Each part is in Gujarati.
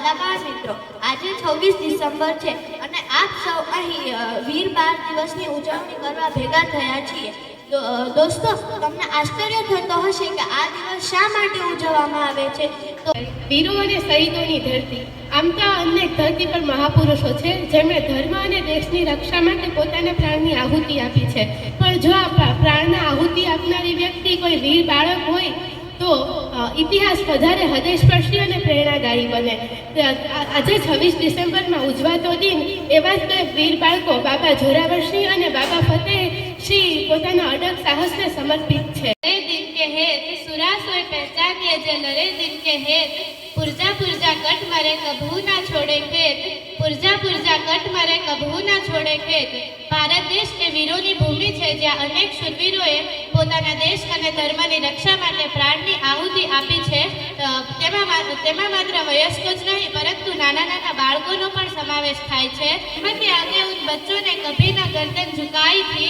વાલા બાળ મિત્રો, આજે 26 ડિસેમ્બર છે અને આપ સૌ અહીં વીર બાળ દિવસની ઉજવણી કરવા ભેગા થયા છીએ। દોસ્તો, તમને આશ્ચર્ય થતો હશે કે આ દિવસ શા માટે ઉજવવામાં આવે છે। તો વીરો અને શહીદોની ધરતી, આમ તો અનેક ધરતી પર મહાપુરુષો છે જેમણે ધર્મ અને દેશની રક્ષા માટે પોતાના પ્રાણની આહુતિ આપી છે, પણ જો આ પ્રાણના આહુતિ આપનારી વ્યક્તિ કોઈ વીર બાળક હોય તો ઇતિહાસ વધારે હૃદયસ્પર્શી અને પ્રેરણાદાયી બને। આજે 26 ડિસેમ્બરમાં ઉજવાતો દિન એવા જ બે વીર બાળકો બાબા જોરાવરસિંહ અને બાબા ફતેહસિંહ પોતાના અડગ સાહસને સમર્પિત છે। लड़े दिन के हेत सुरा सोए पहचानिए जे लड़े दिन के हेत पुरजा पुरजा कट मरे कभू ना छोड़े खेत पुरजा पुरजा कट मरे कभू ना छोड़े खेत। भारत देश એ વીરોની ભૂમિ છે જ્યાં અનેક શૂરવીરોએ પોતાના દેશ અને ધર્મની રક્ષા માટે પ્રાણની આહુતિ આપી છે। તેમાં માત્ર વયસ્કો જ નહીં પરંતુ નાના નાના બાળકોનો પણ સમાવેશ થાય છે। हिम्मत आगे उन बच्चों ने कभी ना गर्दन झुकाई थी।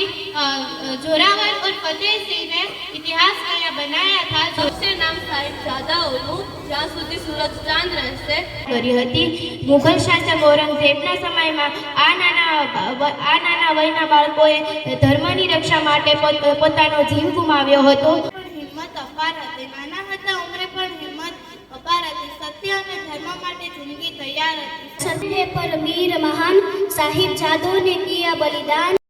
जोरावर और फतेह सिंह ने इतिहास नया बनाया था। सबसे नाम साहिबजादाઓનું જ્યાં સુધી સૂરજ ચાંદ રહેશે કરી હતી। મુઘલ શાસક ઔરંગઝેબના સમયમાં આ નાના વયના બાળકોએ ધર્મની રક્ષા માટે પોતાનો જીવ ગુમાવ્યો હતો। હિંમત અપાર હતી, નાના હતા ઉંમરે પણ હિંમત અપાર હતી। સત્ય અને ધર્મ માટે જિંદગી તૈયાર હતી। सत्य पर वीर महान साहिबजादों ने किया बलिदान।